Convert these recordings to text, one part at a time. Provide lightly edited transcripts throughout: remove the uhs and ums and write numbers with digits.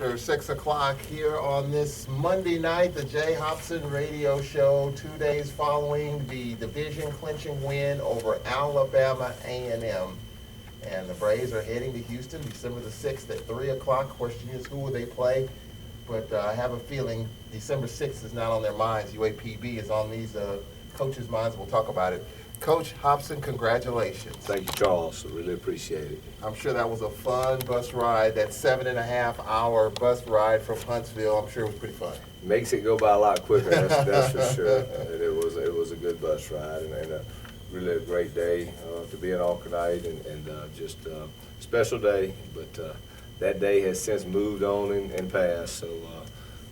after 6 o'clock here on this Monday night, the Jay Hopson Radio Show, 2 days following the division clinching win over Alabama A&M. And the Braves are heading to Houston December the 6th at 3 o'clock. Question is, who will they play? But I have a feeling December 6th is not on their minds. UAPB is on these coaches' minds. We'll talk about it. Coach Hopson, congratulations. Thank you, Charles. I really appreciate it. I'm sure that was a fun bus ride, that 7.5-hour bus ride from Huntsville. I'm sure it was pretty fun. Makes it go by a lot quicker, that's for sure. And it was a good bus ride and really a great day to be in Alcorn and just a special day. But that day has since moved on and passed, so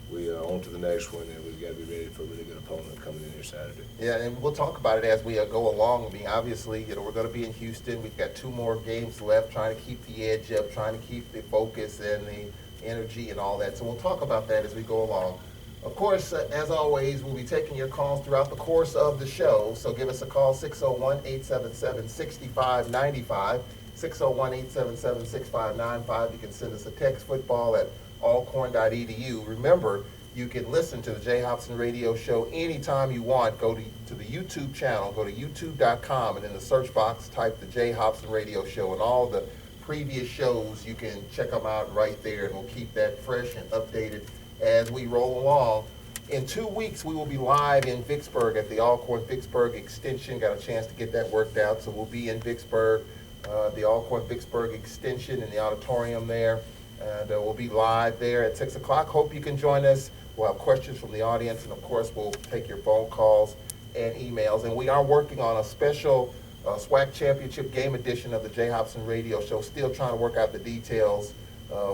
we are on to the next one, and we've got to be ready for a really good opponent coming in here Saturday. Yeah, and we'll talk about it as we go along. I mean, obviously, we're going to be in Houston. We've got 2 more games left, trying to keep the edge up, trying to keep the focus and the energy and all that. So we'll talk about that as we go along. Of course, as always, we'll be taking your calls throughout the course of the show. So give us a call, 601-877-6595, 601-877-6595. You can send us a text, football at alcorn.edu. Remember, you can listen to the Jay Hopson Radio Show anytime you want. Go to the YouTube channel, go to youtube.com, and in the search box, type the Jay Hopson Radio Show, and all the previous shows, you can check them out right there, and we'll keep that fresh and updated as we roll along. In 2 weeks, we will be live in Vicksburg at the Alcorn-Vicksburg Extension. Got a chance to get that worked out, so we'll be in Vicksburg, the Alcorn-Vicksburg Extension in the auditorium there. And we'll be live there at 6 o'clock. Hope you can join us. We'll have questions from the audience, and of course, we'll take your phone calls and emails. And we are working on a special SWAC Championship Game edition of the Jay Hopson Radio Show. Still trying to work out the details.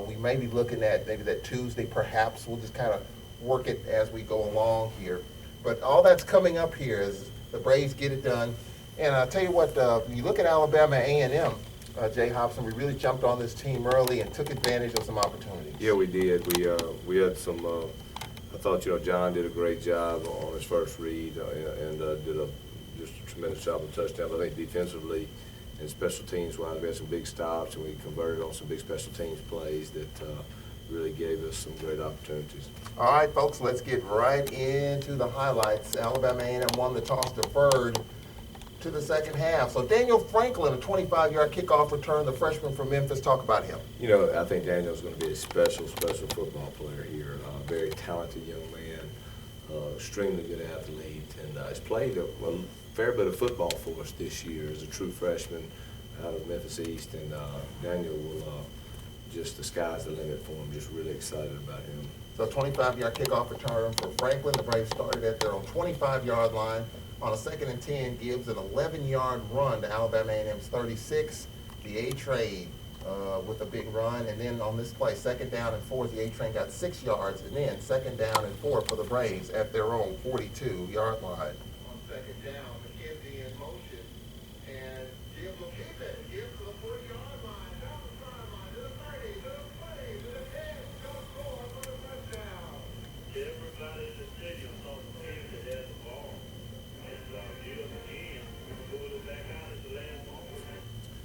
We may be looking at maybe that Tuesday, perhaps. We'll just kind of work it as we go along here. But all that's coming up here is the Braves get it done. And I'll tell you what, you look at Alabama A&M, Jay Hopson, we really jumped on this team early and took advantage of some opportunities. Yeah, we did. We had some. I thought John did a great job on his first read and did just a tremendous job of touchdowns. I think defensively and special teams wise, we had some big stops and we converted on some big special teams plays that really gave us some great opportunities. All right, folks, let's get right into the highlights. Alabama A&M won the toss, deferred to the second half. So Daniel Franklin, a 25-yard kickoff return, the freshman from Memphis. Talk about him. I think Daniel's going to be a special football player here. Very talented young man, extremely good athlete, and has played a fair bit of football for us this year as a true freshman out of Memphis East. And Daniel will just, the sky's the limit for him. Just really excited about him. So 25-yard kickoff return for Franklin. The Braves started at their own 25-yard line. On a 2nd and 10, gives an 11-yard run to Alabama A&M's 36. The A-Train with a big run. And then on this play, 2nd down and 4, the A-Train got 6 yards. And then 2nd down and 4 for the Braves at their own 42-yard line. On 2nd down, McKenzie in motion. And Gibbs will keep it. Gibbs to the 40-yard line. Down the sideline to the 30, to the 20, to the 10. Go score for the touchdown. Everybody in the stadium saw the team that had the ball.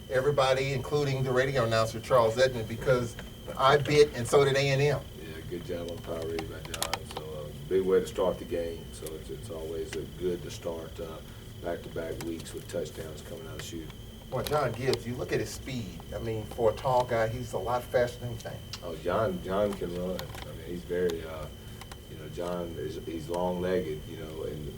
Everybody, including the radio announcer, Charles Edmond, because I bit and so did A&M. Yeah, good job on power read by John. So big way to start the game. So it's always good to start back-to-back weeks with touchdowns coming out of the chute. Well, John Gibbs, you look at his speed. I mean, for a tall guy, he's a lot faster than you think. Oh, John can run. I mean, he's very, John he's long-legged,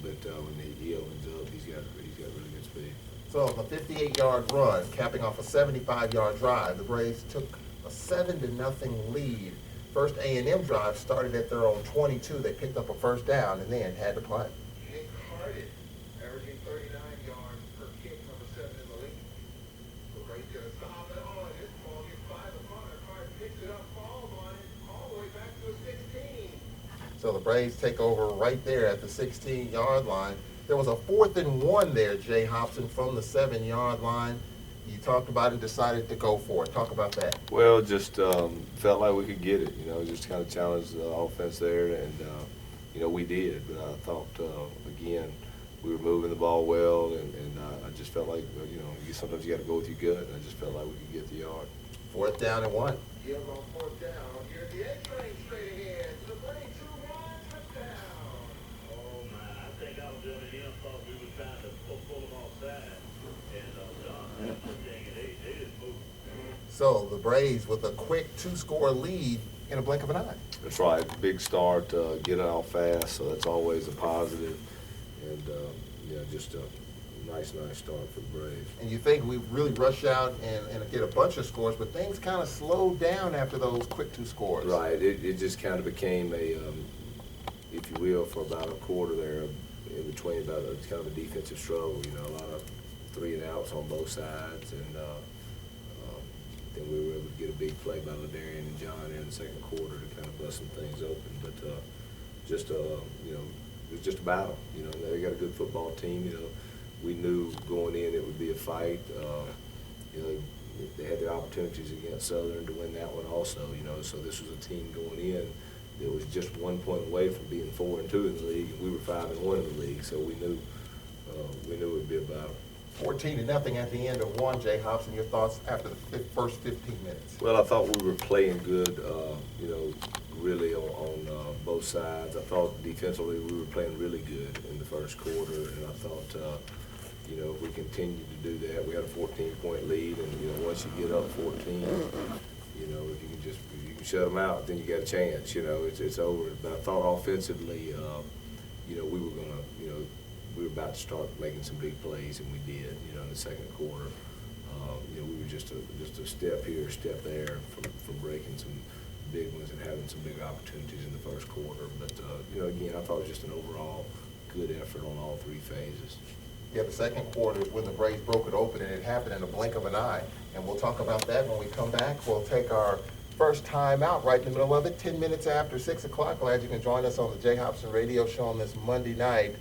but when he opens up, he's got really good speed. So the 58-yard run, capping off a 75-yard drive. The Braves took a 7-0 lead. First A&M drive started at their own 22. They picked up a first down and then had to play. Jake Hardin, averaging 39 yards per kick, number 7 in the league. The Braves get a stop at all, and this ball gets by the punter. Hardin picks it up, falls on it, all the way back to the 16. So the Braves take over right there at the 16-yard line. There was a 4th and 1 there, Jay Hopson, from the 7-yard line. You talked about it, decided to go for it. Talk about that. Well, just felt like we could get it, just kind of challenged the offense there, and, we did. But I thought, again, we were moving the ball well, and I just felt like, sometimes you got to go with your gut, and I just felt like we could get the yard. 4th down and 1. Give on 4th down. Here's the A-Train So the Braves with a quick 2-score lead in a blink of an eye. That's right. Big start, get out fast, so that's always a positive. And, just a nice start for the Braves. And you think we really rush out and get a bunch of scores, but things kind of slowed down after those quick 2 scores. Right. It just kind of became a, if you will, for about a quarter there, in between, it's kind of a defensive struggle. A lot of 3 and outs on both sides, and then we were able to get a big play by Ladarian and John in the second quarter to kind of bust some things open. But it was just a battle. They got a good football team. We knew going in it would be a fight. They had their opportunities against Southern to win that one also. So this was a team going in that was just 1 point away from being 4-2 in the league, and we were 5-1 in the league. So we knew it would be a battle. 14-0 at the end of one. Jay Hopson, your thoughts after the first 15 minutes? Well, I thought we were playing good, really on both sides. I thought defensively we were playing really good in the first quarter, and I thought, if we continued to do that, we had a 14-point lead, and, once you get up 14, if you can shut them out, then you got a chance, it's over. But I thought offensively, we were about to start making some big plays, and we did, in the second quarter. We were just a step here, a step there from breaking some big ones and having some big opportunities in the first quarter. But, again, I thought it was just an overall good effort on all 3 phases. Yeah, the second quarter is when the Braves broke it open, and it happened in a blink of an eye. And we'll talk about that when we come back. We'll take our first time out right in the middle of it, 10 minutes after 6 o'clock. Glad you can join us on the Jay Hopson Radio Show on this Monday night.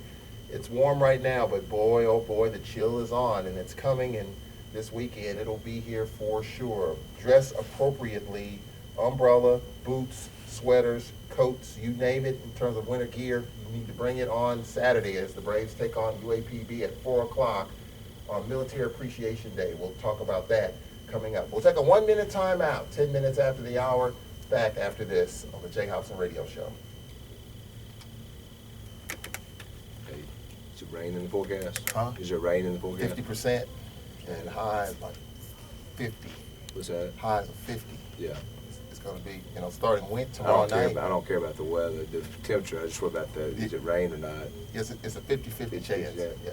It's warm right now, but boy, oh boy, the chill is on, and it's coming, and this weekend it'll be here for sure. Dress appropriately, umbrella, boots, sweaters, coats, you name it in terms of winter gear. You need to bring it on Saturday as the Braves take on UAPB at 4 o'clock on Military Appreciation Day. We'll talk about that coming up. We'll take a 1-minute time out, 10 minutes after the hour, back after this on the Jay Hopson Radio Show. Is it rain in the forecast? Huh? Is there rain in the forecast? 50% and highs like 50. What's that? Highs of 50. Yeah. It's going to be, starting wind I tomorrow don't night. care about the weather, the temperature. I just worry about is it rain or not? It's a 50-50 chance. Yeah.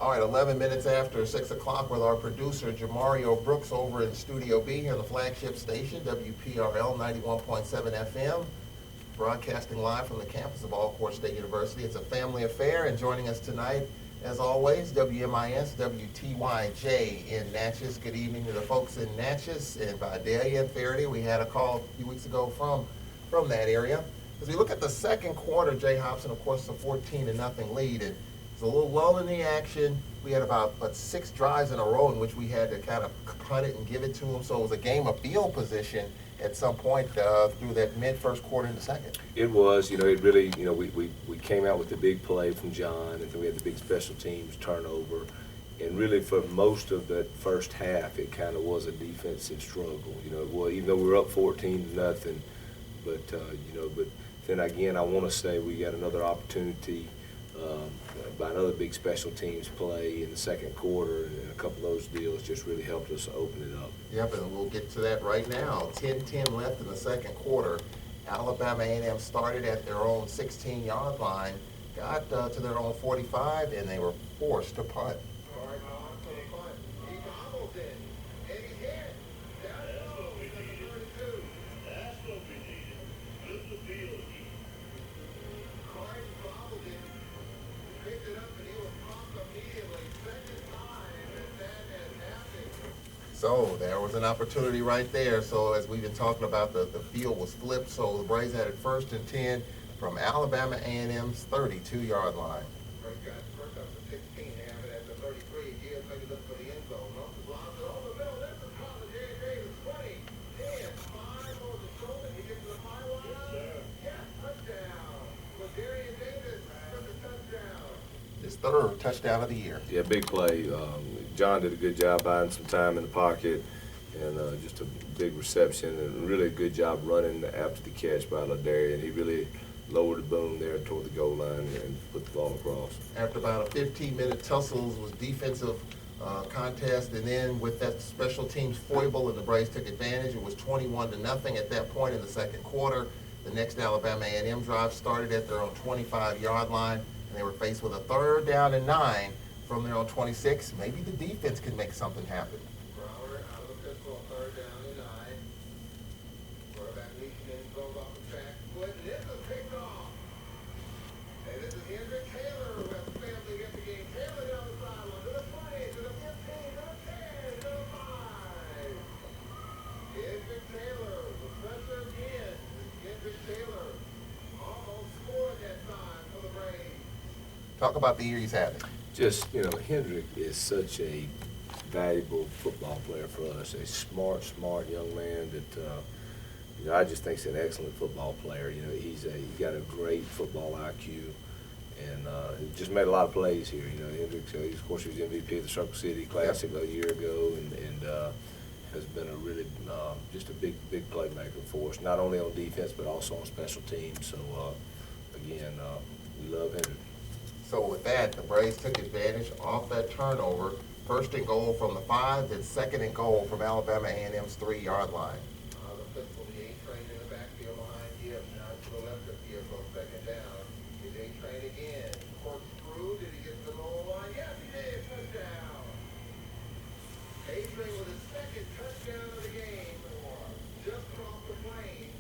All right, 11 minutes after 6 o'clock with our producer, Jamario Brooks, over in Studio B here on the flagship station, Wprl 91.7 FM, broadcasting live from the campus of Alcorn State University. It's a family affair, and joining us tonight, as always, WMIS, WTYJ in Natchez. Good evening to the folks in Natchez and Vidalia and Faraday. We had a call a few weeks ago from that area. As we look at the second quarter, Jay Hopson, of course, a 14-0 lead. And a little lull in the action. We had about 6 drives in a row in which we had to kind of punt it and give it to them. So it was a game of field position at some point through that mid-first quarter in the second. It was, it really, we came out with the big play from John, and then we had the big special teams turnover. And really for most of that first half, it kind of was a defensive struggle. Even though we were up 14-0, but then again, I want to say we got another opportunity by another big special teams play in the second quarter, and a couple of those deals just really helped us open it up. Yep, and we'll get to that right now. 10-10 left in the second quarter. Alabama A&M started at their own 16-yard line, got to their own 45, and they were forced to punt. So there was an opportunity right there. So as we've been talking about, the field was flipped. So the Braves had it 1st and 10 from Alabama A&M's 32-yard line. third touchdown of the year. Yeah, big play. John did a good job buying some time in the pocket, and just a big reception, and really a good job running after the catch by Ladarian. He really lowered the boom there toward the goal line and put the ball across. After about a 15-minute tussles was defensive contest, and then with that special teams foible, and the Braves took advantage. It was 21-0 at that point in the second quarter. The next Alabama A&M drive started at their own 25-yard line, and they were faced with a 3rd down and 9 from their own 26. Maybe the defense can make something happen. Brower out of the pistol, 3rd down and 9. Quarterback leaking in, goes off the track, foot, and this is picked off. And this is Hendrick Taylor who has failed to get the game. Taylor down the sideline, to the 20, to the 15, to the 10, to the 5. Hendrick Taylor, the pressure again. Hendrick Taylor almost scored that time for the Braves. Talk about the year he's having. Just, Hendrick is such a valuable football player for us, a smart young man that, I just think he's an excellent football player. He's got a great football IQ, and he just made a lot of plays here. Hendrick, of course, he was MVP of the Circle City Classic a year ago, and has been a really, just a big playmaker for us, not only on defense, but also on special teams. So, again, we love Hendrick. So with that, the Braves took advantage off that turnover. 1st and goal from the 5, then 2nd and goal from Alabama A&M's 3-yard line. The pistol, the A-Train in the backfield behind Gibbs, now to the left of Gibbs on 2nd down. Is A-Train again. Corkscrew, did he get to the goal line? Yes, he did. Touchdown. A-Train with his 2nd touchdown of the game. Just crossed the plane.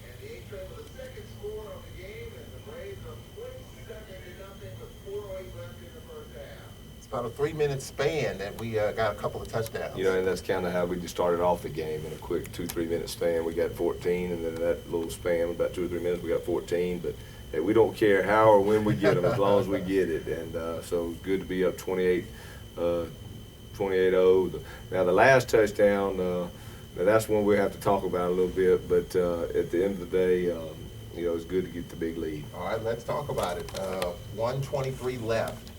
And the A-Train with the 2nd score of the game, and the Braves are 27-0 with 4:08 left in the first half. It's about a 3-minute span that we got a couple of touchdowns. And that's kind of how we just started off the game, in a quick 2-3 minute span. We got 14, and then that little span, about 2 or 3 minutes, we got 14. But hey, we don't care how or when we get them, as long as we get it. And so it's good to be up 28-0. Now the last touchdown, now that's one we have to talk about a little bit. But at the end of the day, it's good to get the big lead. All right, let's talk about it. 1:23 left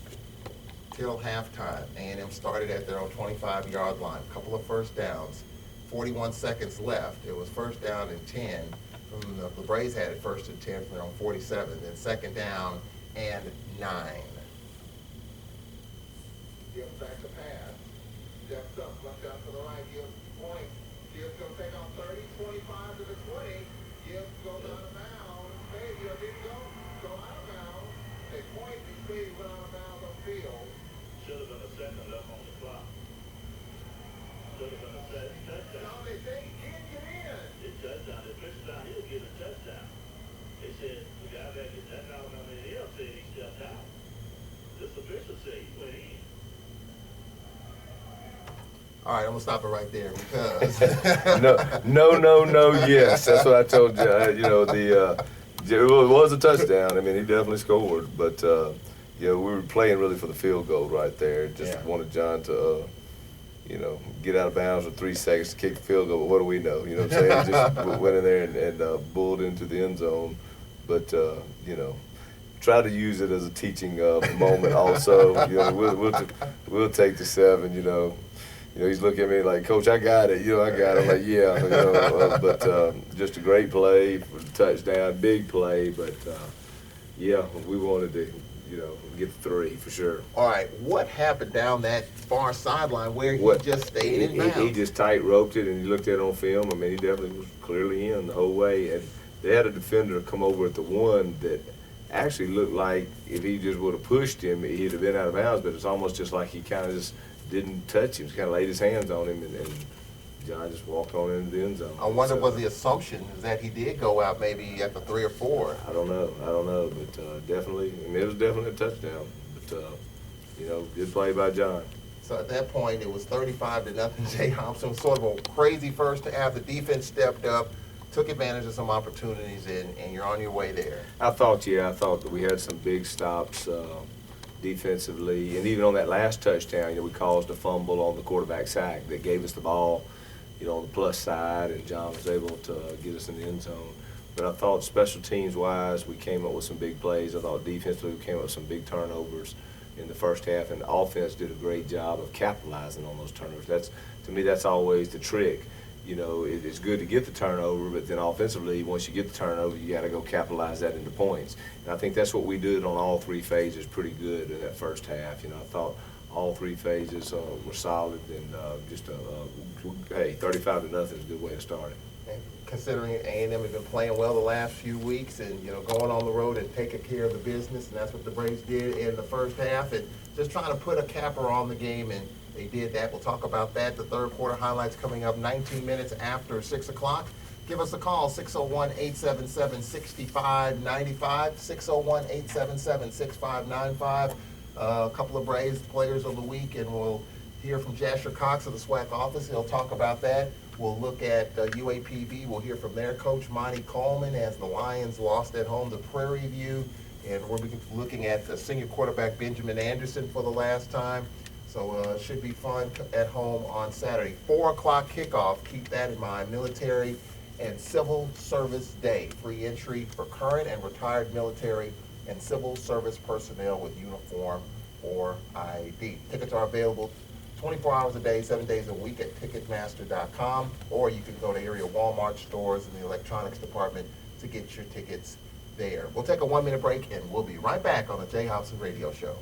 till halftime. A&M started at their own 25-yard line. A couple of first downs. 41 seconds left. It was 1st down and 10. From the Braves had it 1st and 10 from their own 47. Then 2nd down and 9. Gibbs back to pass. Steps up, left out to the right. Gibbs point. Gibbs going to take off 30, 25 to the 20. Gibbs goes out of bounds. Maybe, or did he go out of bounds? They point, he said he went out of bounds on field. Should have been a second left on the clock. Should have been a second touchdown. No, they say he can't get in. It's touchdown. The official down here getting a touchdown. They said the guy back in that Alabama A&M said he stepped out. This official said he went in. All right, I'm going to stop it right there because... No, yes. That's what I told you. It was a touchdown. I mean, he definitely scored. But, we were playing really for the field goal right there. Just wanted John to, get out of bounds with 3 seconds to kick the field goal. But what do we know? You know what I'm saying? Just went in there and bulled into the end zone. But, try to use it as a teaching moment also. We'll take the 7, he's looking at me like, Coach, I got it. I got it. I'm like, yeah. But just a great play for the touchdown, big play. But, we wanted to, get the 3 for sure. All right, what happened down that far sideline where he just stayed in bounds? He just tight-roped it, and you looked at it on film. I mean, he definitely was clearly in the whole way. And they had a defender come over at the 1 that actually looked like if he just would have pushed him, he'd have been out of bounds. But it's almost just like he kind of just didn't touch him. Just kind of laid his hands on him, and John just walked on into the end zone. I wonder, was the assumption that he did go out maybe at the 3 or 4? I don't know, but definitely, it was definitely a touchdown. But, good play by John. So at that point, it was 35-0. Jay Hopson, sort of a crazy first half. The defense stepped up, took advantage of some opportunities, and you're on your way there. I thought that we had some big stops defensively, and even on that last touchdown, we caused a fumble on the quarterback sack that gave us the ball, on the plus side, and John was able to get us in the end zone. But I thought special teams wise, we came up with some big plays. I thought defensively we came up with some big turnovers. in the first half, and the offense did a great job of capitalizing on those turnovers. To me, that's always the trick. You know, it's good to get the turnover, but then offensively, once you get the turnover, you got to go capitalize that into points. And I think that's what we did on all three phases pretty good in that first half. You know, I thought all three phases were solid, and hey, 35-0 is a good way to start it. And considering A&M has been playing well the last few weeks, and going on the road and taking care of the business, and that's what the Braves did in the first half, and just trying to put a capper on the game, and they did that. We'll talk about that. The third quarter highlights coming up 19 minutes after 6 o'clock. Give us a call, 601-877-6595, 601-877-6595. A couple of Braves players of the week, and we'll hear from Jasher Cox of the SWAC office. He'll talk about that. We'll look at UAPB. We'll hear from their coach, Monty Coleman, as the Lions lost at home to Prairie View. And we'll be looking at the senior quarterback, Benjamin Anderson, for the last time. So it should be fun at home on Saturday. 4 o'clock kickoff. Keep that in mind. Military and Civil Service Day. Free entry for current and retired military and civil service personnel with uniform or ID. Tickets are available 24 hours a day, 7 days a week at Ticketmaster.com, or you can go to area Walmart stores in the electronics department to get your tickets there. We'll take a 1-minute break, and we'll be right back on the Jay Hopson Radio Show.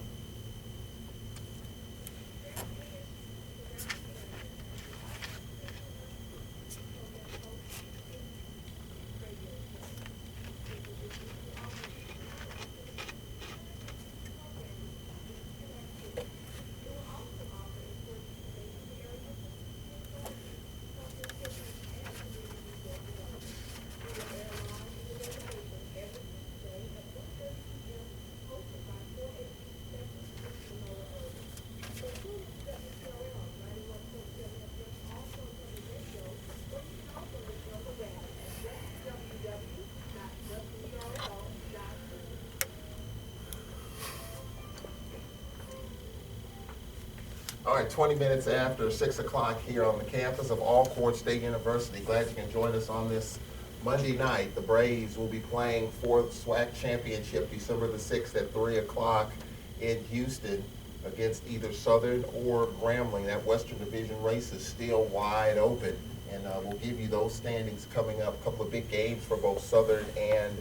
All right, 20 minutes after 6 o'clock here on the campus of Alcorn State University. Glad you can join us on this Monday night. The Braves will be playing for the SWAC championship December the 6th at 3 o'clock in Houston against either Southern or Grambling. That Western Division race is still wide open, and we'll give you those standings coming up. A couple of big games for both Southern and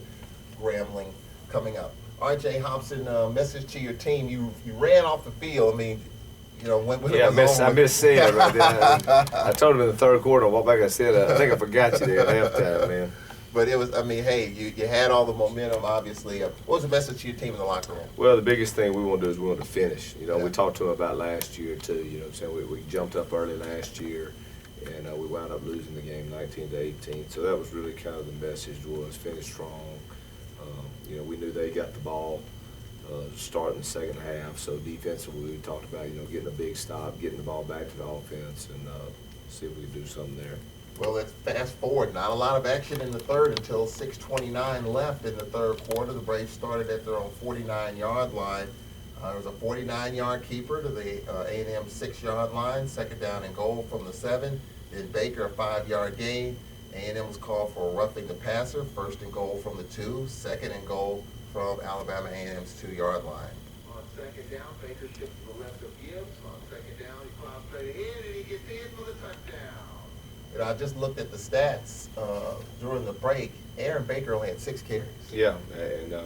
Grambling coming up. All right, Jay Hopson, message to your team. You ran off the field. I mean, when Yeah, I missed saying it right there. I told him in the third quarter, I walked back, I said, I think I forgot you there at halftime, man. But it was, I mean, hey, you had all the momentum, obviously. What was the message to your team in the locker room? Well, the biggest thing we want to do is we want to finish. Yeah. We talked to them about last year, too. You know what I'm saying? We jumped up early last year, and we wound up losing the game 19-18. So that was really kind of the message, was finish strong. We knew they got the ball starting the second half. So defensively, we talked about, getting a big stop, getting the ball back to the offense, and see if we could do something there. Well, let's fast forward. Not a lot of action in the third until 6:29 left in the third quarter. The Braves started at their own 49-yard line. There was a 49-yard keeper to the A&M 6-yard line, second down and goal from the 7. Then Baker, a 5-yard gain. A&M was called for roughing the passer, first and goal from the 2, second and goal from Alabama A&M's 2-yard line. On second down, Baker shifts to the left of Gibbs. On second down, he flies straight ahead, and he gets in for the touchdown. I just looked at the stats during the break. Aaron Baker only had 6 carries. Yeah,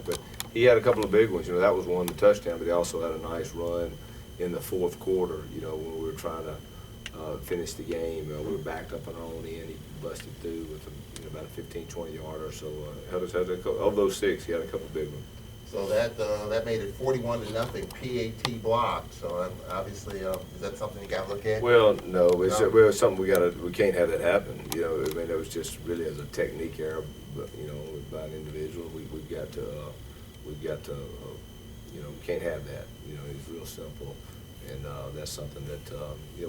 but he had a couple of big ones. That was one, the touchdown, but he also had a nice run in the fourth quarter, when we were trying to finish the game. We were backed up on our own end. He busted through with about a 15, 20-yarder. So of those 6, he had a couple big ones. So that made it 41-0 PAT block. So obviously, is that something you got to look at? Well, no, it's something we can't have that happen. It was just really as a technique error, but by an individual, we've got to we can't have that. It's real simple, and that's something that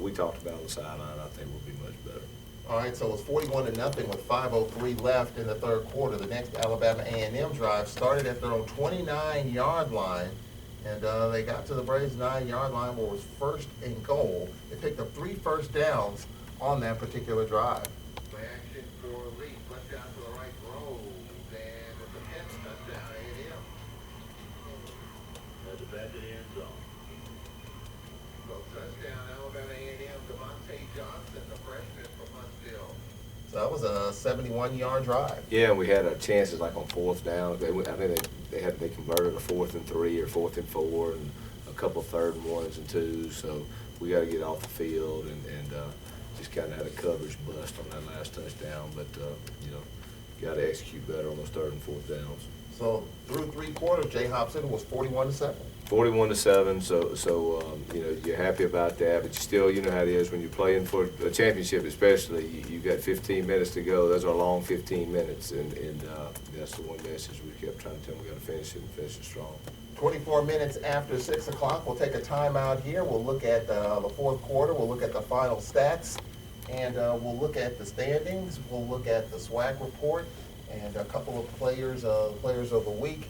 we talked about on the sideline. I think will be much better. All right, so it was 41-0 with 5:03 left in the third quarter. The next Alabama A&M drive started at their own 29-yard line, and they got to the Braves' 9-yard line where it was first and goal. They picked up 3 first downs on that particular drive. Play action for Lee, left down to the right, throws, and it's a heavy touchdown, A&M. At the back of the end zone. That was a 71-yard drive. Yeah, and we had chances like on fourth down. I think they converted a 4th and 3 or 4th and 4, and a couple 3rd and 1s and 2s. So we got to get off the field and just kind of had a coverage bust on that last touchdown. But got to execute better on those 3rd and 4th downs. So through 3 quarters, Jay Hopson was 41-7. 41-7, so you're happy about that, but you still, you know how it is when you're playing for a championship, especially. You got 15 minutes to go. Those are long 15 minutes, and that's the one message we kept trying to tell them. We got to finish it and finish it strong. 24 minutes after 6 o'clock, we'll take a timeout here. We'll look at the 4th quarter. We'll look at the final stats, and we'll look at the standings. We'll look at the SWAC report and a couple of players of the week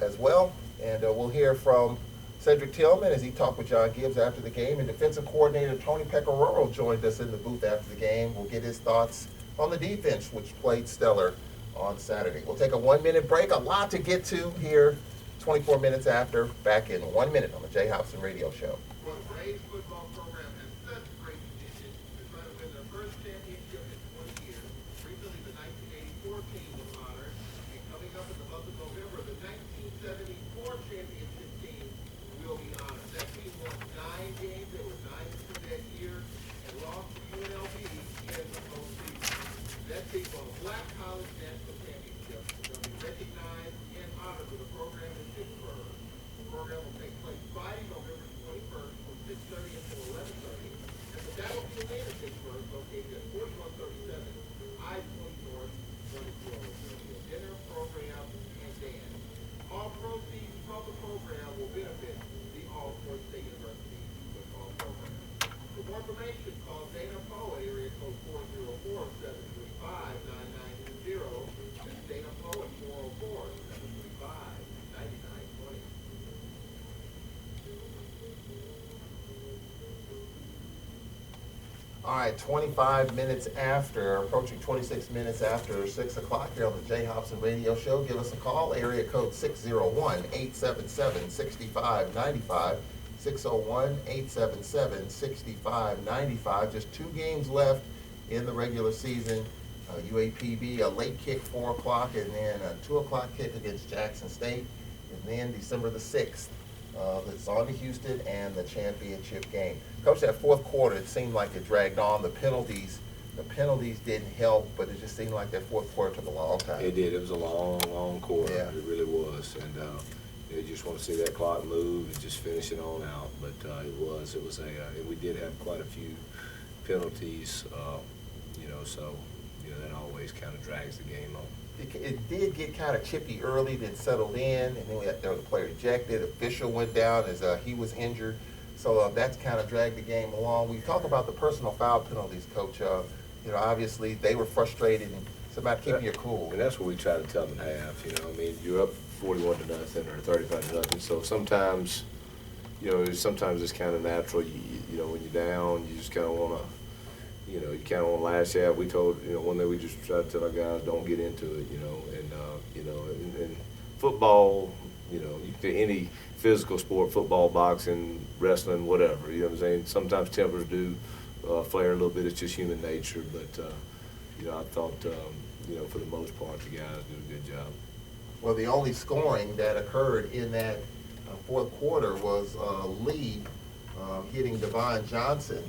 as well. And we'll hear from Cedric Tillman as he talked with John Gibbs after the game. And defensive coordinator Tony Pecoraro joined us in the booth after the game. We'll get his thoughts on the defense, which played stellar on Saturday. We'll take a 1-minute break. A lot to get to here 24 minutes after. Back in 1 minute on the Jay Hopson Radio Show. Well, the Braves football program has such great tradition to try to win their first championship in 20 years. Recently, the 1984 team was honored, and coming up in the month of November, the 1974 championship team will be honored. That team won 9 games. They were 9-2 that year and lost to UNLV in the postseason. That team won a Black College National Championship. They'll be recognized and honored with a program in Pittsburgh. The program will take place Friday, November 21st from 6:30 until 11:30 at the Battlefield Inn in Pittsburgh, located at 4137 I-20 North, 22. There'll be a dinner, program, and dance. All proceeds from the program will benefit the Alcorn State University football program. For more information, call Dana Poe at area code 404-735-9920. That's Dana Poe at 404-735-9920. All right, 25 minutes after, approaching 26 minutes after 6 o'clock here on the Jay Hopson Radio Show. Give us a call, area code 601-877-6595. 601-877-6595. Just 2 games left in the regular season. UAPB, a late kick, 4 o'clock, and then a 2 o'clock kick against Jackson State. And then December the 6th, it's on to Houston and the championship game. Coach, that 4th quarter, it seemed like it dragged on. The penalties didn't help, but it just seemed like that 4th quarter took a long time. It did. It was a long, long quarter. Yeah. It really was. And you just want to see that clock move and just finish it on out. But we did have quite a few penalties, so that always kind of drags the game on. It did get kind of chippy early, then settled in, and then there was a player ejected. Official went down as he was injured. So that's kind of dragged the game along. We talk about the personal foul penalties, Coach. Obviously they were frustrated, and it's about keeping your cool. And that's what we try to tell them in half. You're up 41-0 or 35-0. So sometimes, sometimes it's kind of natural. When you're down, you just kind of want to. You kind of want to lash out. We told, one day we just try to tell our guys, don't get into it, and football, you can do any physical sport, football, boxing, wrestling, whatever, you know what I'm saying? Sometimes tempers do flare a little bit. It's just human nature, but, I thought, for the most part, the guys did a good job. Well, the only scoring that occurred in that 4th quarter was Lee hitting Devon Johnson.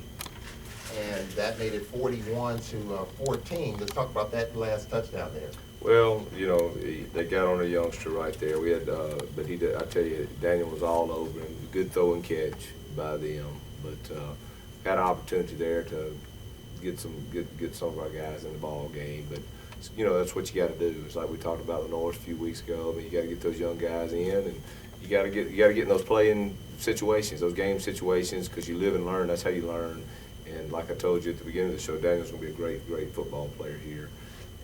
And that made it 41-14. Let's talk about that last touchdown there. Well, they got on a youngster right there. We had, but he did. I tell you, Daniel was all over him. Good throw and catch by them, but got an opportunity there to get some of our guys in the ball game. But that's what you got to do. It's like we talked about the North a few weeks ago. I mean, you got to get those young guys in, and you got to get in those playing situations, those game situations, because you live and learn. That's how you learn. And like I told you at the beginning of the show, Daniel's going to be a great, great football player here.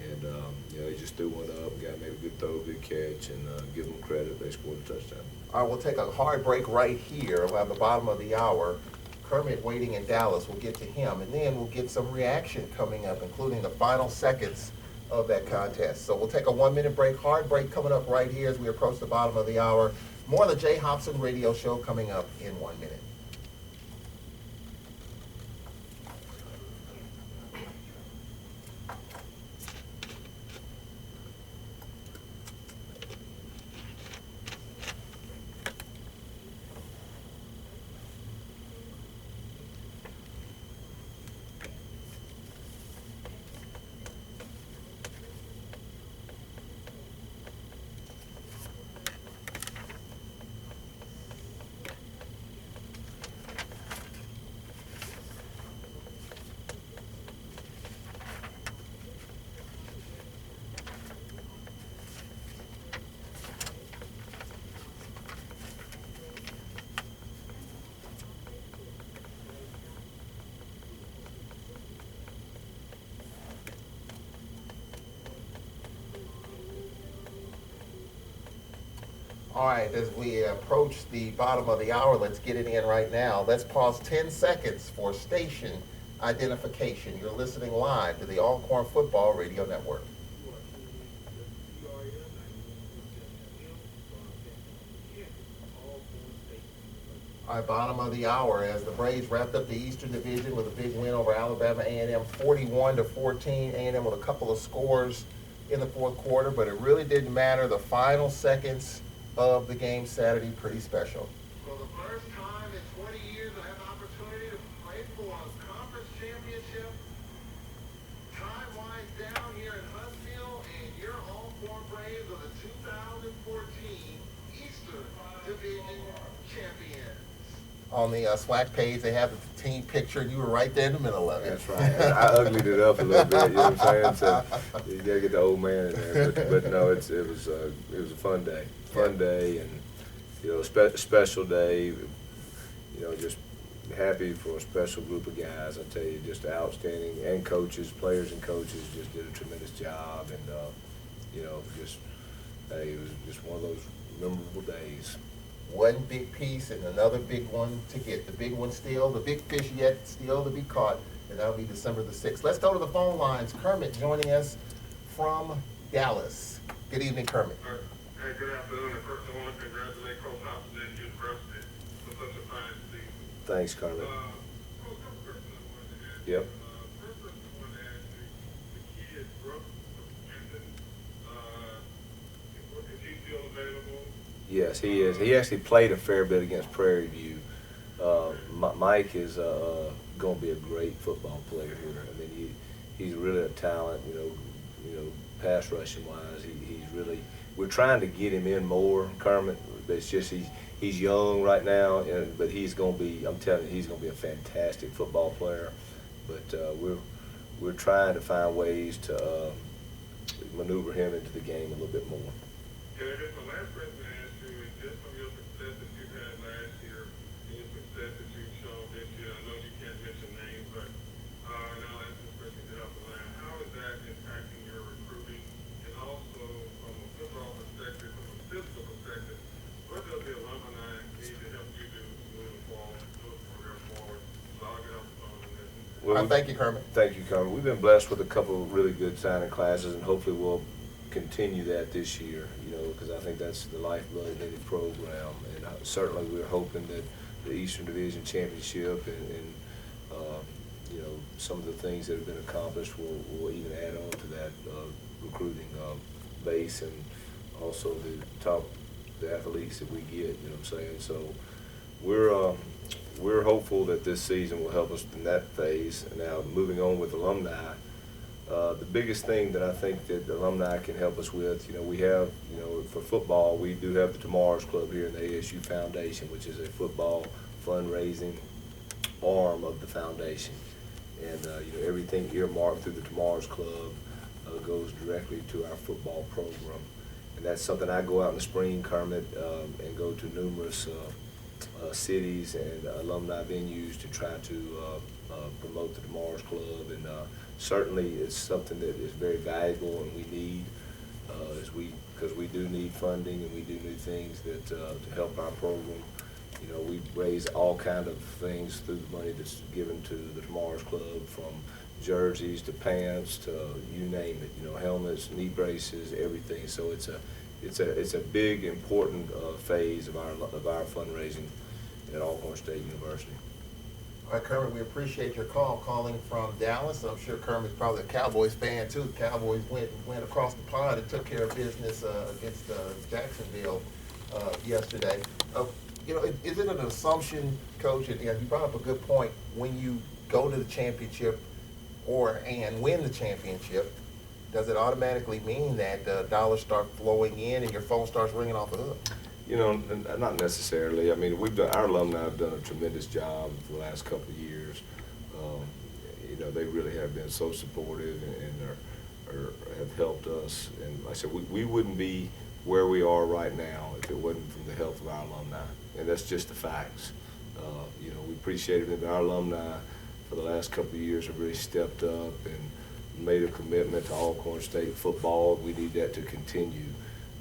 And, he just threw one up, got maybe a good throw, good catch, and give them credit. They scored a touchdown. All right, we'll take a hard break right here at the bottom of the hour. Kermit waiting in Dallas. We'll get to him. And then we'll get some reaction coming up, including the final seconds of that contest. So we'll take a 1-minute break, hard break coming up right here as we approach the bottom of the hour. More of the Jay Hopson Radio Show coming up in 1 minute. All right, as we approach the bottom of the hour, let's get it in right now. Let's pause 10 seconds for station identification. You're listening live to the Alcorn Football Radio Network. All right, bottom of the hour as the Braves wrapped up the Eastern Division with a big win over Alabama A&M, 41-14. A&M with a couple of scores in the fourth quarter, but it really didn't matter. The final seconds of the game Saturday, pretty special. For the first time in 20 years, I have the opportunity to play for a conference championship. Time winds down here in Huntsville, and your Alcorn Braves are the 2014 Eastern Division champions. On the SWAC page, they have the team picture, and you were right there in the middle of it. That's right. I uglied it up a little bit, you know what I'm saying? So you gotta get the old man in there. But no, it was a fun day. Fun day, and special day. Just happy for a special group of guys. I tell you, just outstanding, and coaches, players, and coaches just did a tremendous job. And it was just one of those memorable days. One big piece and another big one to get. The big one still, the big fish yet still to be caught, and that'll be December the 6th. Let's go to the phone lines. Kermit joining us from Dallas. Good evening, Kermit. Hey, good afternoon. And first, I want to congratulate Coach Hopson University for such a fine season. Thanks, Carmen. Coach, a couple questions I wanted to ask. Yep. First question I wanted to ask you, the kid, Brooks Jensen, is he still available? Yes, he is. He actually played a fair bit against Prairie View. Mike is going to be a great football player here. I mean, he's really a talent. Pass rushing wise, he's really. We're trying to get him in more, Kermit. But it's just he's young right now, but he's going to be. I'm telling you, he's going to be a fantastic football player. But we're trying to find ways to maneuver him into the game a little bit more. And I guess my last question to ask you is just from your success that you had last year and your success that you've shown this year. I know you can't mention names, but and I'll ask this question to help the line. How is that impacting your recruiting? And also from a football perspective, from a physical perspective, what does the alumni need to help you do moving forward, move the program forward? So I'll get off the phone and listen. Well, Thank you, Kermit. Thank you, Kermit. We've been blessed with a couple of really good signing classes, and hopefully we'll continue that this year, because I think that's the lifeblood of any program. And certainly we're hoping that the Eastern Division Championship and some of the things that have been accomplished will even add on to that recruiting base, and also the athletes that we get, you know what I'm saying? So we're hopeful that this season will help us in that phase. And now moving on with alumni, the biggest thing that I think that the alumni can help us with, we have, for football, we do have the Tomorrow's Club here in the ASU Foundation, which is a football fundraising arm of the foundation. And, everything earmarked through the Tomorrow's Club goes directly to our football program. And that's something I go out in the spring, Kermit, and go to numerous cities and alumni venues to try to promote the Tomorrow's Club. And certainly it's something that is very valuable and we need because we do need funding and we do need things that to help our program. We raise all kind of things through the money that's given to the Tomorrow's Club, from jerseys to pants to you name it, helmets, knee braces, everything. So it's a big important phase of our fundraising at Alcorn State University. All right, Kermit, we appreciate your calling from Dallas. I'm sure Kermit's probably a Cowboys fan too. The Cowboys went across the pond and took care of business against Jacksonville yesterday. Is it an assumption, Coach, and you brought up a good point, when you go to the championship and win the championship, does it automatically mean that dollars start flowing in and your phone starts ringing off the hook? Not necessarily. I mean, our alumni have done a tremendous job for the last couple of years. They really have been so supportive and have helped us. And like I said, we wouldn't be where we are right now if it wasn't from the help of our alumni. And that's just the facts. We appreciate it. Our alumni for the last couple of years have really stepped up and made a commitment to Alcorn State football. We need that to continue.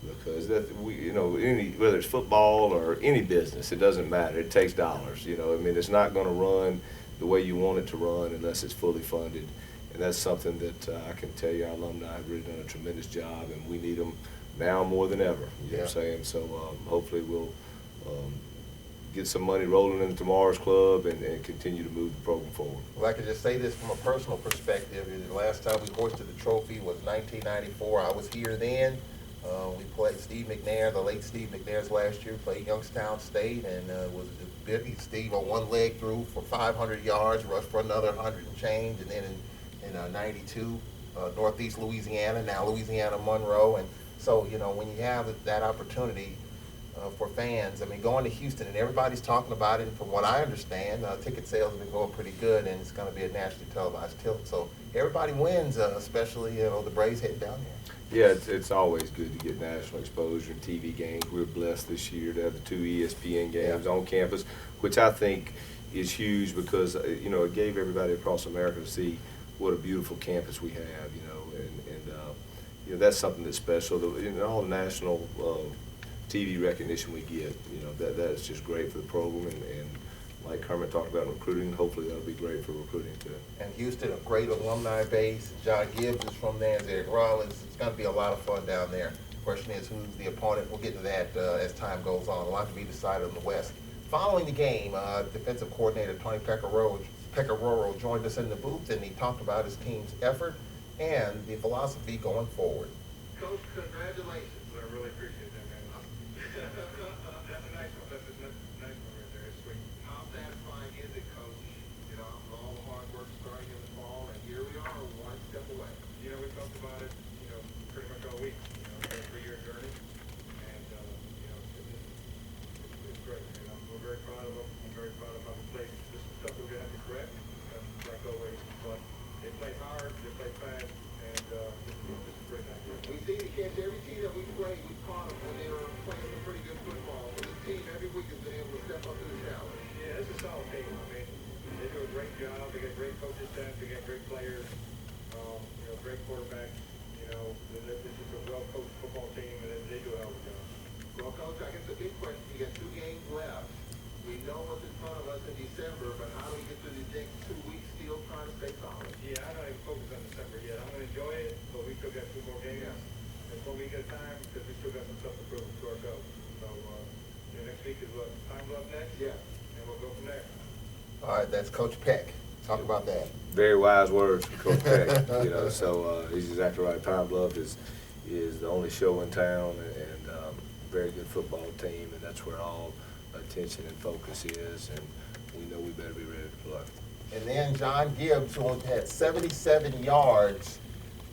because whether it's football or any business, it doesn't matter. It takes dollars. It's not going to run the way you want it to run unless it's fully funded. And that's something that I can tell you our alumni have really done a tremendous job, and we need them now more than ever. You know what I'm saying? So hopefully we'll get some money rolling into tomorrow's club and continue to move the program forward. Well, I can just say this from a personal perspective. The last time we hoisted the trophy was 1994. I was here then. We played Steve McNair, the late Steve McNair's last year, played Youngstown State, and was beat Steve on one leg through for 500 yards, rushed for another 100 and change, and then in 92, Northeast Louisiana, now Louisiana Monroe. And so, when you have that opportunity for fans, going to Houston, and everybody's talking about it, and from what I understand, ticket sales have been going pretty good, and it's going to be a nationally televised tilt. So everybody wins, especially, the Braves heading down there. Yeah, it's always good to get national exposure and TV games. We're blessed this year to have the 2 ESPN games on campus, which I think is huge because, it gave everybody across America to see what a beautiful campus we have, and that's something that's special. All the national TV recognition we get, that's just great for the program, and like Kermit talked about recruiting, hopefully that'll be great for recruiting too. And Houston, a great alumni base. John Gibbs is from there, Eric Rollins. It's going to be a lot of fun down there. The question is, who's the opponent? We'll get to that as time goes on. A lot to be decided in the West. Following the game, defensive coordinator Tony Pecoraro joined us in the booth, and he talked about his team's effort and the philosophy going forward. Coach, congratulations. I really appreciate that, man. That's a nice one. That's a nice one right there. It's sweet. How satisfying is it, Coach? All the hard work starting in the fall, and here we are, one step away. We talked about it, pretty much all week. It's been a 3-year journey, and it's great. We're very proud of them. I'm very proud of how we played. There's some stuff we're gonna have to correct, like always. But they play hard, they play fast, and this is a great night. We seem to catch every team that we play. We caught them when they were playing some pretty good football. But this team every week has been able to step up to the challenge. Yeah, it's a solid team. They do a great job. They got great coaching staff. They got great players. Great quarterbacks. This is a well-coached football team, and they do a hell of a job. Well, Coach, I guess the big question, you got 2 games left. We know what's in front of us in December, but how do we get through these next 2 weeks still trying to stay solid? Yeah, I'm not even focused on December yet. I'm going to enjoy it, but we still got 2 more games. Yeah. It's 1 week at a time because we still got some stuff to prove to ourselves. So, next week is what? Time Love next? Yeah. And we'll go from there. All right, that's Coach Peck. Talk about that. Very wise words from Coach Peck. So he's exactly right. Pine Bluff is the only show in town, and very good football team, and that's where all attention and focus is, and we know we better be ready to play. And then John Gibbs, who had 77 yards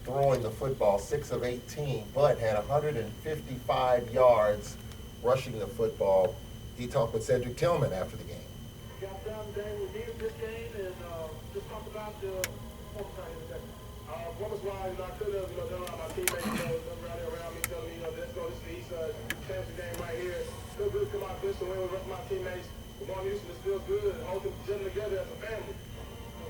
throwing the football, 6 of 18, but had 155 yards rushing the football. He talked with Cedric Tillman after the game. Got done today, we needed this game, and just talk about the overtime in a second. Performance-wise, I could have, done all my teammates, around me, telling me, let's go, this is the East Championship game right here. Feel good to come out this and win with the rest of my teammates. We're going to Houston, it feels good, and hold them together as a family.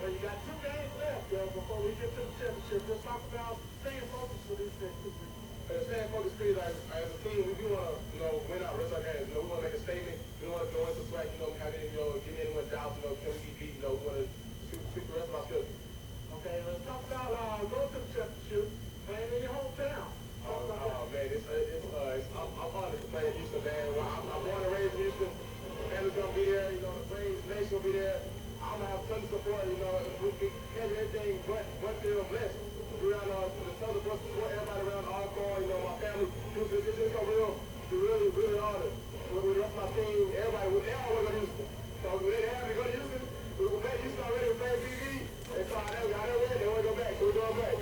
Well, you got 2 games left, before we get to the championship. Just talk about staying focused for these next 2 weeks. Staying focused, as a team, we want to, win our rest of our games. We want to make a statement. We want to go into SWAC, have any, give anyone doubts, can we be beaten, we want to speak the rest of our schedule. Okay, let's talk about going to the championship, playing in your hometown. Man, I'm honored to play in Houston, man. I'm born and raised in Houston. Family's going to be there, the Braves Nation will be there. I'm going to have tons of support, we can catch everything but feel blessed. We're around the southern bus support, everybody around Alcorn, my family. It's just a really honored. With the rest of my team, everybody want to go to Houston. So when they have to go to Houston, we were playing Houston already with playing TV. And so I never win, they want to go back, so we're going back.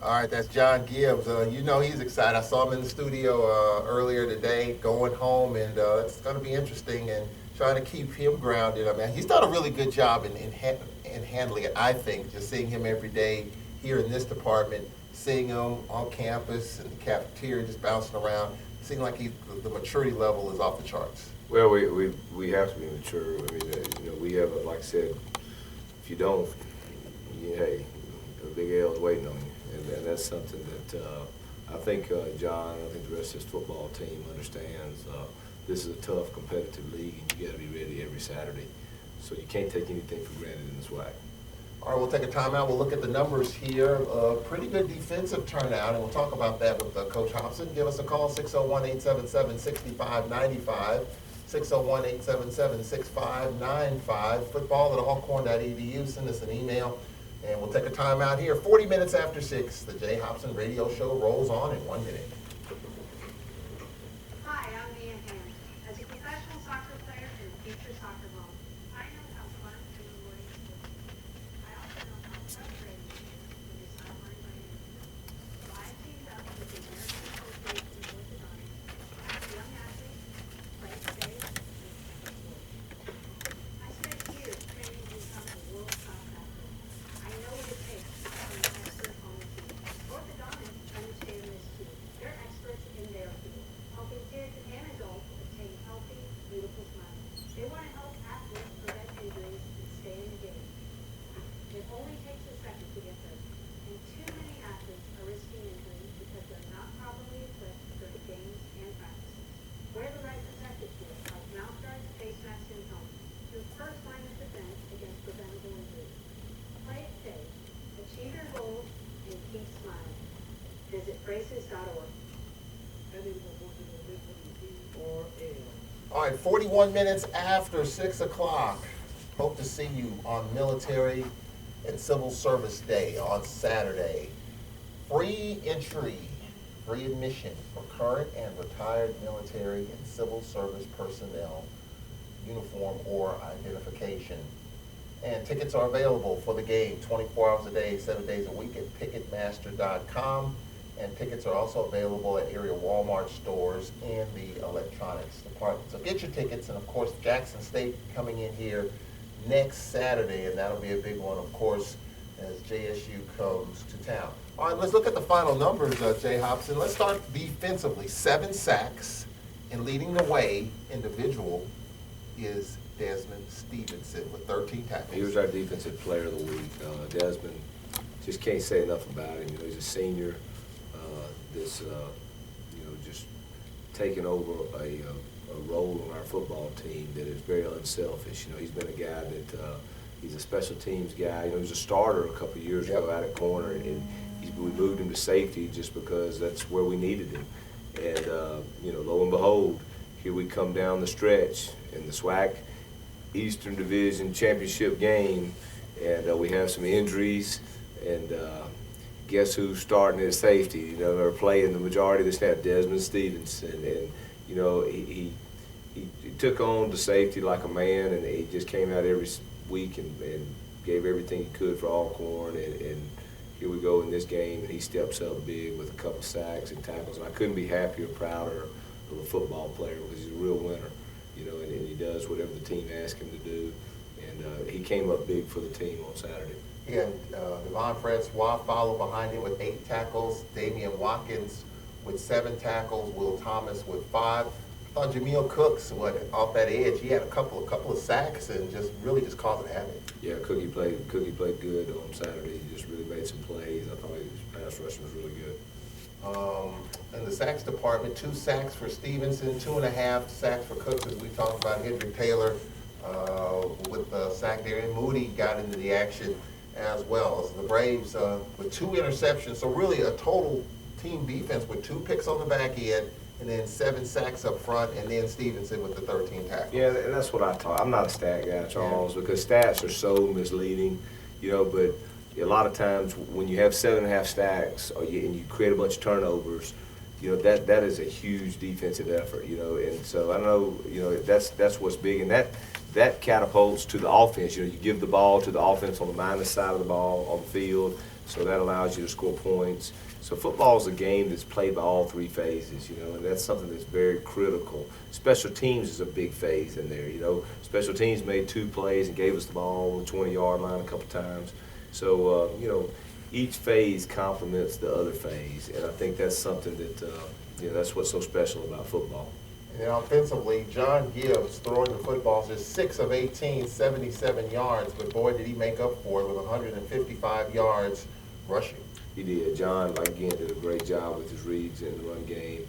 All right, that's John Gibbs. He's excited. I saw him in the studio earlier today, going home, and it's going to be interesting and trying to keep him grounded. He's done a really good job in handling it, I think, just seeing him every day here in this department, seeing him on campus and the cafeteria just bouncing around, seeing like the maturity level is off the charts. Well, we have to be mature. We have, like I said, if you don't, hey, a big L is waiting on you. And that's something that I think John, I think the rest of his football team understands this is a tough competitive league, and you got to be ready every Saturday. So you can't take anything for granted in the SWAC. All right, we'll take a timeout. We'll look at the numbers here. Pretty good defensive turnout, and we'll talk about that with Coach Hopson. Give us a call, 601-877-6595, 601-877-6595. Football@alcorn.edu. Send us an email, and we'll take a timeout here. 40 minutes after 6, the Jay Hopson Radio Show rolls on in 1 minute. Hi, I'm Mia Hand. As a professional soccer player and a future soccer mom, I know how fun and rewarding it is. I also know how frustrating it is when you're sidelined by injury. So I teamed up with the American Association of Orthodontics to help young athletes play safe and sport. I spent years training to become a world-class athlete. I know what it takes to become an expert on the field. Orthodontics understand this too. They're experts in their field, helping kids and adults obtain healthy, beautiful smiles. They want to help athletes prevent injuries and stay in the game. It only takes a second to get hurt, and too many athletes are risking injury because they're not properly equipped for the games and practices. Wear the right protective gear like mouth guards, face masks, and helmets. Your first line of defense against preventable injuries. Play it safe, achieve your goals, and keep smiling. Visit braces.org. All right, 41 minutes after 6 o'clock. Hope to see you on Military and Civil Service Day on Saturday. Free entry, free admission for current and retired military and civil service personnel, uniform or identification. And tickets are available for the game 24 hours a day, 7 days a week at Ticketmaster.com. And tickets are also available at area Walmart stores and the electronics department. So get your tickets, and of course, Jackson State coming in here next Saturday, and that'll be a big one, of course, as JSU comes to town. All right, let's look at the final numbers, Jay Hopson. Let's start defensively. 7 sacks, and leading the way, individual, is Desmond Stevenson with 13 tackles. He was our defensive player of the week. Desmond, just can't say enough about him. You know, he's a senior. Just taking over a role on our football team that is very unselfish. You know, he's been a guy that he's a special teams guy. You know, he was a starter a couple of years ago out at corner, and we moved him to safety just because that's where we needed him. And lo and behold, here we come down the stretch in the SWAC Eastern Division Championship game, and we have some injuries, and guess who's starting at safety? You know, they're playing the majority of the snap, Desmond Stevenson, and you know he took on the safety like a man, and he just came out every week and gave everything he could for Alcorn, and here we go in this game, and he steps up big with a couple sacks and tackles, and I couldn't be happier, prouder of a football player because he's a real winner, you know, and he does whatever the team asks him to do, and he came up big for the team on Saturday. And Devon Francois followed behind him with 8 tackles. Damian Watkins with 7 tackles. Will Thomas with 5. I thought Jameel Cooks, off that edge, he had a couple of sacks and just causing havoc. Yeah, Cookie played good on Saturday. He just really made some plays. I thought his pass rushing was really good. In the sacks department, 2 sacks for Stevenson, 2.5 sacks for Cooks, as we talked about. Hendrick Taylor with the sack there, and Moody got into the action as well. As the Braves with 2 interceptions, so really a total team defense with 2 picks on the back end, and then 7 sacks up front, and then Stevenson with the 13 tackles. Yeah, and that's what I taught. I'm not a stat guy, Charles, because stats are so misleading, you know, but a lot of times when you have 7.5 stacks and you create a bunch of turnovers, you know, that is a huge defensive effort, you know, and so I know, you know, that's what's big, and that catapults to the offense. You know, you give the ball to the offense on the minus side of the ball on the field, so that allows you to score points. So football is a game that's played by all 3 phases, you know, and that's something that's very critical. Special teams is a big phase in there, you know. Special teams made 2 plays and gave us the ball on the 20-yard line a couple times. So, you know, each phase complements the other phase, and I think that's something that, you know, that's what's so special about football. And offensively, John Gibbs throwing the footballs just 6 of 18, 77 yards, but boy, did he make up for it with 155 yards rushing. He did. John, like, again, did a great job with his reads in the run game.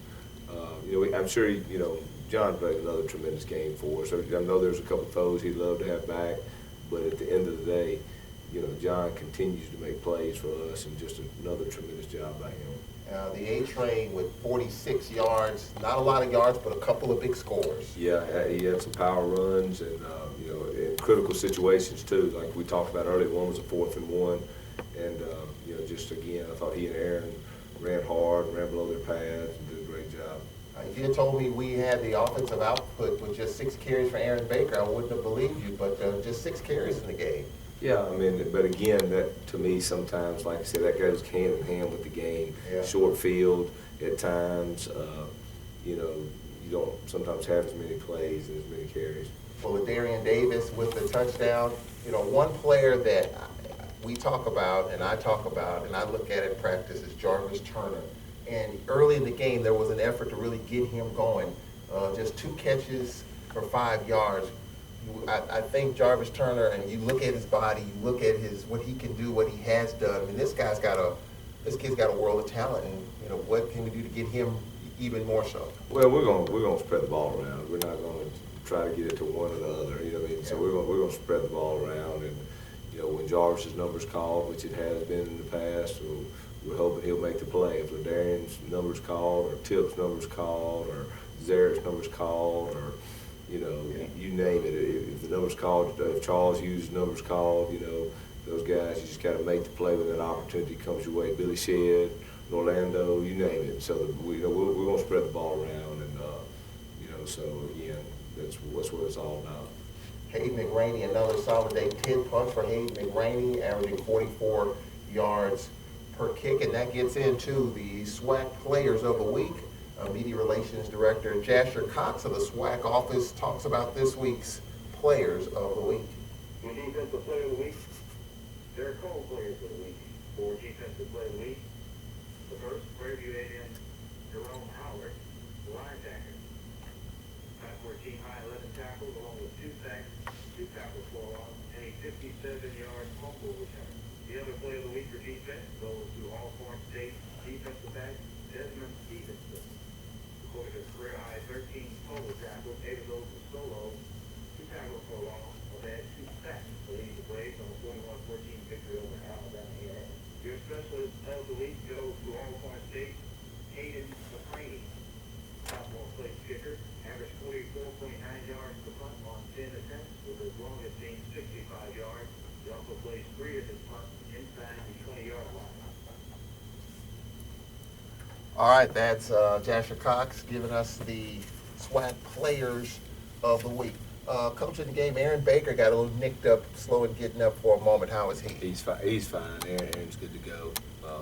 I'm sure John played another tremendous game for us. I know there's a couple of throws he'd love to have back, but at the end of the day, John continues to make plays for us, and just another tremendous job by him. The A-Train with 46 yards, not a lot of yards, but a couple of big scores. Yeah, he had some power runs, and in critical situations too. Like we talked about earlier, one was a 4th and 1, and just again, I thought he and Aaron ran hard, ran below their pads, and did a great job. If you had told me we had the offensive output with just 6 carries for Aaron Baker, I wouldn't have believed you, but just 6 carries in the game. Yeah, I mean, but again, that to me sometimes, like I said, that goes hand in hand with the game. Yeah. Short field at times, you don't sometimes have as many plays and as many carries. Well, Darian Davis with the touchdown, one player that we talk about and I talk about and I look at in practice is Jarvis Turner. And early in the game, there was an effort to really get him going. Just 2 catches for 5 yards. I think Jarvis Turner, and you look at his body, you look at what he can do, what he has done. I mean, this kid's got a world of talent, and what can we do to get him even more so? Well, we're gonna spread the ball around. We're not gonna try to get it to one or the other. You know what I mean? So we're gonna spread the ball around, and when Jarvis's number's called, which it has been in the past, we're hoping he'll make the play. If LaDarian's number's called, or Tip's number's called, or Zarek's number's called, or you name it. If the number's called, if Charles Hughes' number's called, those guys, you just got to make the play when that opportunity comes your way. Billy Shedd, Orlando, you name it. So we're going to spread the ball around, and so again, that's what it's all about. Hayden McRaney, another solid day. 10 punts for Hayden McRaney, averaging 44 yards per kick, and that gets into the SWAC Players of the Week. Media Relations Director Jasher Cox of the SWAC office talks about this week's Players of the Week. Your defensive player of the week, Derek Cole Players of the Week. 4 defensive player of the week. The first, Prairie A&M, Jerome Howard, the linebacker. Time for a team high 11 tackles, along with 2 sacks, 2 tackles for loss, and a 57-yard fumble return. The other player of the week for defense goes to Alcorn State defensive back Desmond Stevenson. Recorded a career high 13 total tackles, 8 of those were solo, 2 tackles for loss, and had 2 sacks to lead the Braves on a 41-14 victory over Alabama A&M. Your specialist of the week goes to Alcorn State, Hayden McRaney. Sophomore place kicker, averaged 44.9 yards per punt on 10 attempts, with his longest being 65 yards. He also placed 3 of his punts inside the 20-yard line. All right, that's Jasher Cox giving us the SWAC Players of the Week. Coach in the game, Aaron Baker got a little nicked up, slow and getting up for a moment. How is he? He's fine. Aaron's good to go. I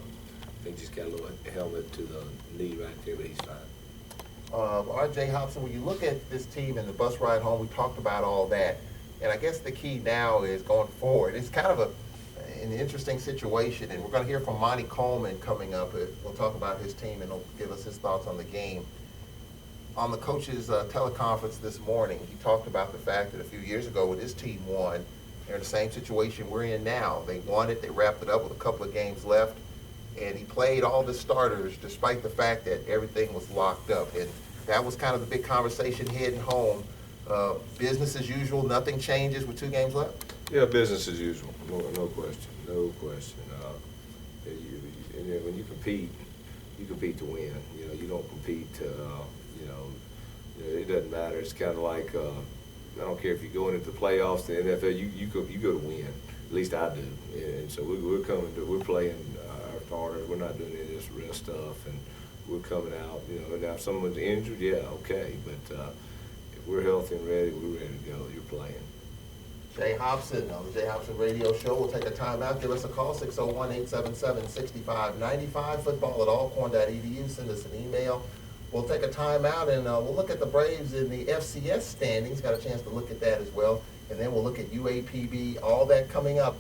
think he's got a little helmet to the knee right there, but he's fine. R.J. Hopson, when you look at this team and the bus ride home, we talked about all that. And I guess the key now is going forward. It's kind of an interesting situation, and we're going to hear from Monty Coleman coming up. We'll talk about his team, and he'll give us his thoughts on the game. On the coach's teleconference this morning, he talked about the fact that a few years ago when his team won, they're in the same situation we're in now. They won it, they wrapped it up with a couple of games left, and he played all the starters despite the fact that everything was locked up. And that was kind of the big conversation heading home. Business as usual, nothing changes with 2 games left? Yeah, business as usual, no question. And when you compete to win. You don't compete to, it doesn't matter. It's kind of like, I don't care if you're going into the playoffs, the NFL, you go to win. At least I do. And so we're playing our starters. We're not doing any of this rest stuff, and we're coming out. Now if someone's injured, yeah, okay, but if we're healthy and ready, we're ready to go. You're playing. Jay Hopson on the Jay Hopson Radio Show. We'll take a timeout. Give us a call, 601-877-6595, football@alcorn.edu. Send us an email. We'll take a timeout, and we'll look at the Braves in the FCS standings. Got a chance to look at that as well. And then we'll look at UAPB, all that coming up.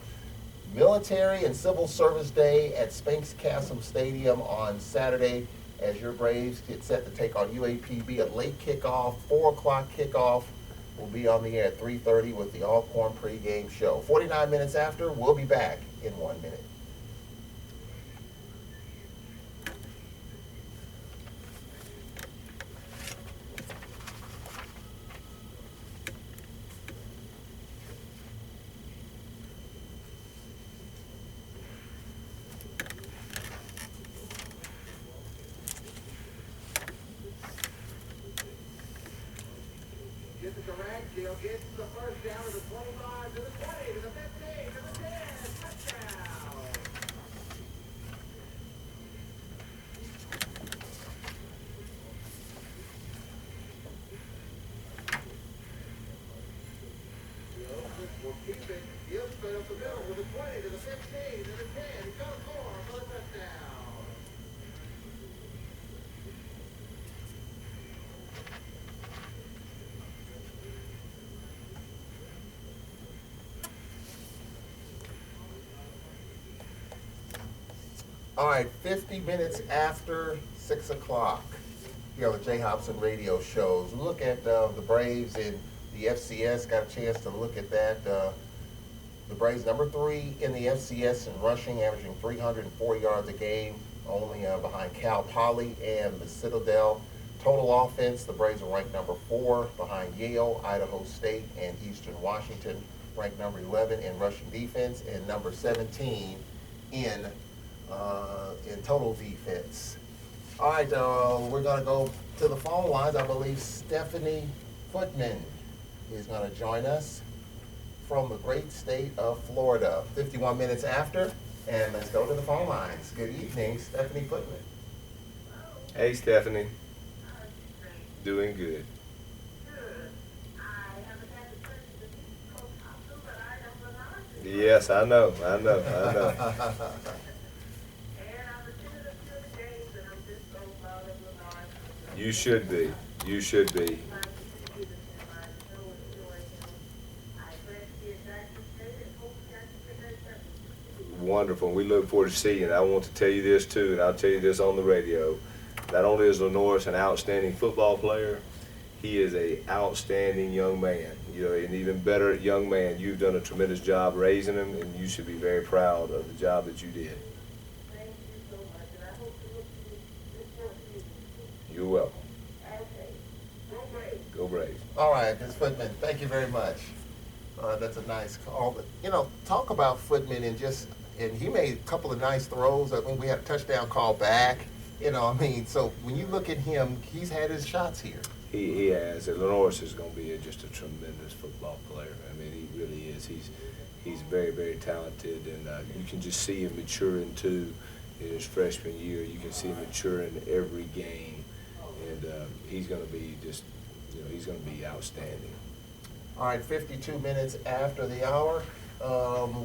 Military and Civil Service Day at Spinks Castle Stadium on Saturday as your Braves get set to take on UAPB. A late kickoff, 4 o'clock kickoff. We'll be on the air at 3:30 with the Alcorn pregame show. 49 minutes after, we'll be back in 1 minute. He'll get the first down to the 25, to the 20, to the 15, to the 10. Touchdown. Will keep it. He'll split up the middle with the 20, to the 15, to the 10. He's got a score for the touchdown. All right, 50 minutes after 6 o'clock, here on the Jay Hopson Radio Shows. Look at the Braves in the FCS. Got a chance to look at that. The Braves, number 3 in the FCS in rushing, averaging 304 yards a game, only behind Cal Poly and the Citadel. Total offense, the Braves are ranked number 4 behind Yale, Idaho State, and Eastern Washington, ranked number 11 in rushing defense and number 17 in total defense. All right, we're going to go to the phone lines. I believe Stephanie Footman is going to join us from the great state of Florida. 51 minutes after, and let's go to the phone lines. Good evening, Stephanie Footman. Hey, Stephanie. Doing good. Yes, I know. You should be. You should be. Wonderful. We look forward to seeing it. I want to tell you this too, and I'll tell you this on the radio. Not only is Lenoris an outstanding football player, he is an outstanding young man. You know, an even better young man. You've done a tremendous job raising him, and you should be very proud of the job that you did. Thank you so much, and I hope to look to You're welcome. Okay. Go Braves. Go Braves. All right, Ms. Footman, thank you very much. That's a nice call. But, you know, talk about Footman and he made a couple of nice throws. I mean, we had a touchdown call back. You know, I mean, so when you look at him, he's had his shots here. He has. And Lenoris is going to be just a tremendous football player. I mean, he really is. He's very, very talented, and you can just see him maturing too in his freshman year. You can see him maturing every game, and he's going to be he's going to be outstanding. All right, 52 minutes after the hour,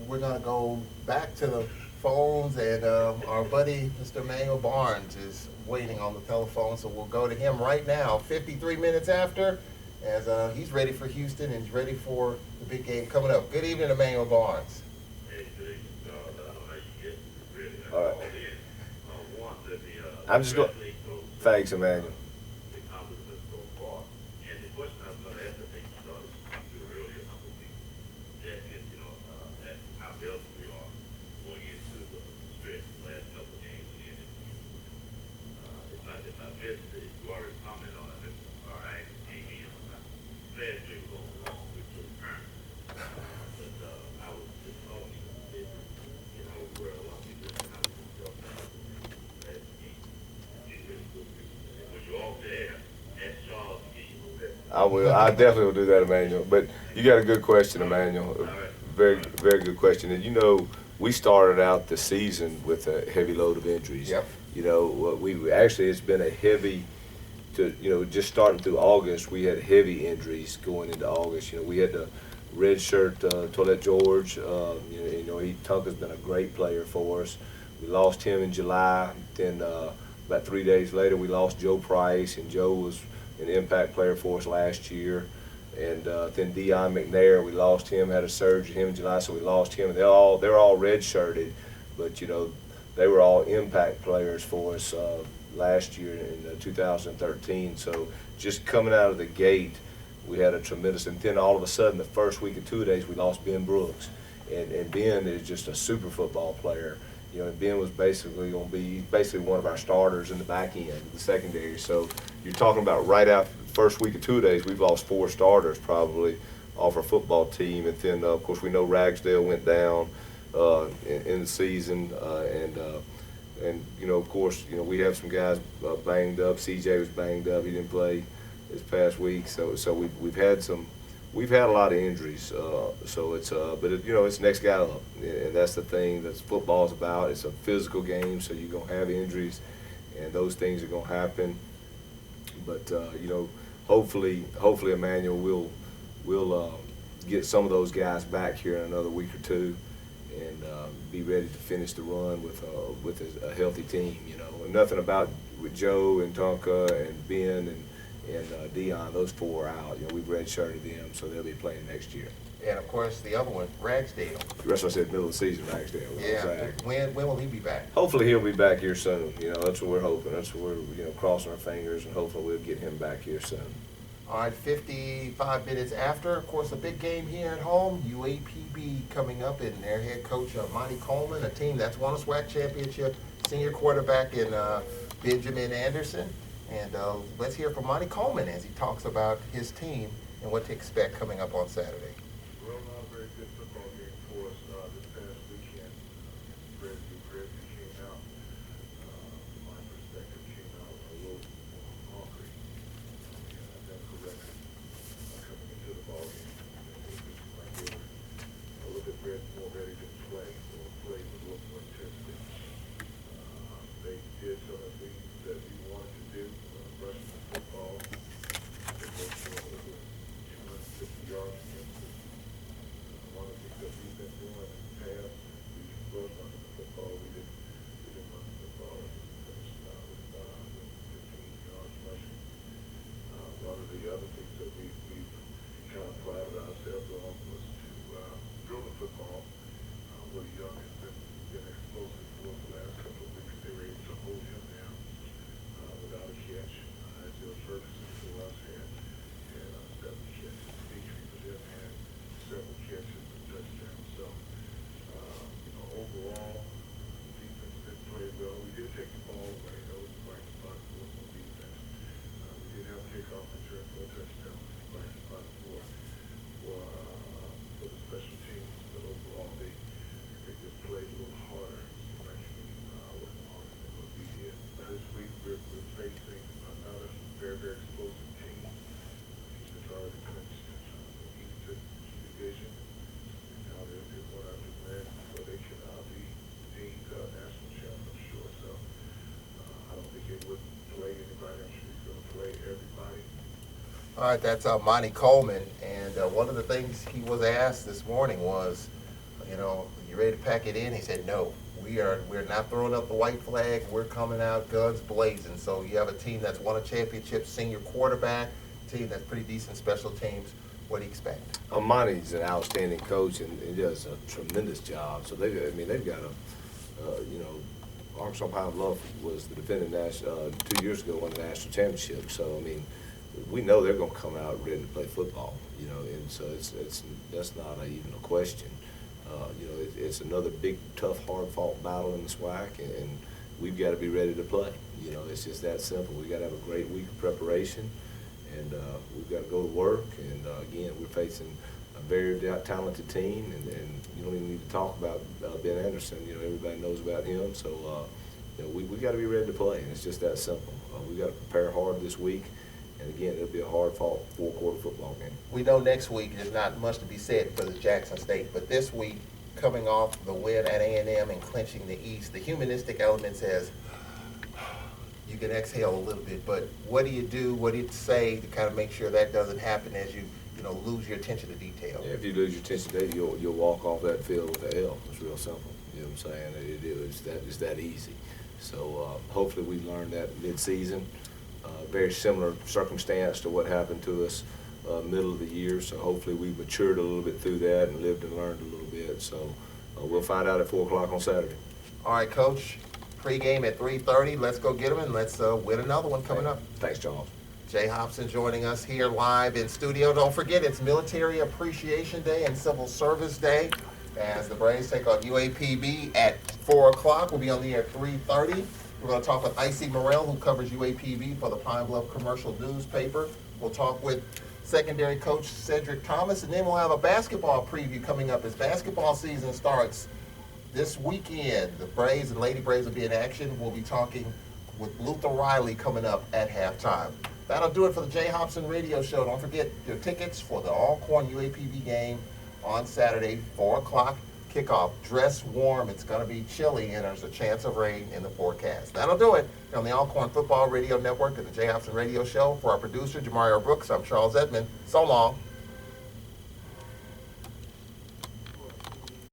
we're going to go back to the phones, and our buddy, Mr. Emmanuel Barnes, is waiting on the telephone, so we'll go to him right now. 53 minutes after, as he's ready for Houston and he's ready for the big game coming up. Good evening, Emmanuel Barnes. Hey, Jay, I don't know how you get really All right. called in. One, let me, I'm just going. congratulate those Thanks, Emmanuel. the accomplishments so far. And the question I was going to ask, I think you started to speak to earlier, I believe, that is, that how healthy we are going into the stretch, the last couple of games in the if I missed it, you already commented on it, all right, came in. Last year was going along with your return. But I was just hoping that, where a lot of people how to themselves out last game. You really good. And when you're off there, ask Charles to get you a bit. I will. I definitely will do that, Emmanuel. But you got a good question, Emmanuel. Very, very good question. And we started out the season with a heavy load of injuries. Yep. We actually, it's been a heavy, just starting through August, we had heavy injuries going into August. We had the redshirt Toilette George. Tonka's been a great player for us. We lost him in July. Then about 3 days later, we lost Joe Price, and Joe was an impact player for us last year. And then Deion McNair, we lost him, had a surgery him in July, so we lost him. And they're all redshirted, but they were all impact players for us last year in 2013. So just coming out of the gate, we had a tremendous. And then all of a sudden, the first week of 2 days, we lost Ben Brooks, and Ben is just a super football player. And Ben was basically going to be one of our starters in the back end, the secondary. So you're talking about right after the first week of 2 days, we've lost 4 starters probably off our football team. And then, of course, we know Ragsdale went down in the season. And of course, we have some guys banged up. CJ was banged up. He didn't play this past week. So we've had some we've had a lot of injuries, so it's but it's next guy up, and that's the thing that football's about. It's a physical game, so you're gonna have injuries, and those things are gonna happen. But hopefully Emmanuel will get some of those guys back here in another week or two, and be ready to finish the run with a healthy team. And nothing about with Joe and Tonka and Ben and Dion, those four are out. We've redshirted them, so they'll be playing next year. And of course, the other one, Ragsdale. The rest I said middle of the season, Ragsdale. Yeah. Exactly. When will he be back? Hopefully he'll be back here soon. That's what we're hoping. That's what we're crossing our fingers, and hopefully we'll get him back here soon. All right, 55 minutes after, of course, a big game here at home. UAPB coming up, and their head coach, Monty Coleman, a team that's won a SWAC championship, senior quarterback in Benjamin Anderson. And let's hear from Monty Coleman as he talks about his team and what to expect coming up on Saturday. Well, not a very good football game for us this past weekend. Prairie came out, from my perspective, came out a little more hungry. Identical record coming into the ball game. It was like they were a little bit more ready to play, or play with a little more intensity. They did some of the things that we wanted to do, rushing the football. They went for over 250 yards against us. One of the things that we've been doing in the past, we was running the football. We didn't run the football. We finished with 115 yards rushing. One of the other things that we've kind of prided ourselves on was to throw the football. Willie Young has been explosive for us the last couple of weeks. They were able to hold him down without a catch. Isaiah Ferguson for us had 7 catches. Dimitri for them had several catches and touchdowns. So, overall, defense did play well. We did take the ball away. That was the bright spot for us on defense. We did have a kickoff return for a touchdown. That was the bright spot for the special teams. But overall, they just played a little harder. Actually, working harder than what we did. This week, we're facing another very, very explosive team. It's already clinched the Eastern Division. Now they're going out to win, so they can be deemed national champions, I'm sure. So I don't think they would play anybody. I'm sure he's going to play everybody. All right, that's Monty Coleman, and one of the things he was asked this morning was, you ready to pack it in? He said, no, we're not throwing up the white flag. We're coming out guns blazing. So you have a team that's won a championship, senior quarterback, team that's pretty decent special teams. What do you expect? Monty's an outstanding coach, and he does a tremendous job. So they've got Arkansas Pine Bluff was the defending 2 years ago won the national championship. So we know they're going to come out ready to play football, and so that's not even a question. It's another big, tough, hard-fought battle in the SWAC, and we've got to be ready to play. It's just that simple. We've got to have a great week of preparation, and we've got to go to work. And again, we're facing a very talented team, and you don't even need to talk about Ben Anderson. Everybody knows about him. So we got to be ready to play, and it's just that simple. We've got to prepare hard this week. And again, it'll be a hard-fought 4-quarter football game. We know next week there's not much to be said because it's Jackson State, but this week, coming off the win at A&M and clinching the East, the humanistic element says you can exhale a little bit. But what do you do? What do you say to kind of make sure that doesn't happen as you lose your attention to detail? Yeah, if you lose your attention to detail, you'll walk off that field with a L. It's real simple. You know what I'm saying? It's that easy. So hopefully we learned that mid-season. Very similar circumstance to what happened to us middle of the year. So hopefully we matured a little bit through that and lived and learned a little bit. So we'll find out at 4 o'clock on Saturday. All right, Coach. Pre-game at 3:30. Let's go get them, and let's win another one coming up. Thanks, Charles. Jay Hopson joining us here live in studio. Don't forget, it's Military Appreciation Day and Civil Service Day as the Braves take on UAPB at 4 o'clock. We'll be on the air at 3:30. We're going to talk with Icy Morrell, who covers UAPB for the Pine Bluff Commercial Newspaper. We'll talk with secondary coach Cedric Thomas, and then we'll have a basketball preview coming up as basketball season starts this weekend. The Braves and Lady Braves will be in action. We'll be talking with Luther Riley coming up at halftime. That'll do it for the Jay Hopson Radio Show. Don't forget your tickets for the Alcorn UAPB game on Saturday, 4 o'clock kickoff. Dress warm. It's going to be chilly, and there's a chance of rain in the forecast. That'll do it on the Alcorn Football Radio Network and the Jay Hopson Radio Show. For our producer, Jamario Brooks, I'm Charles Edmond. So long.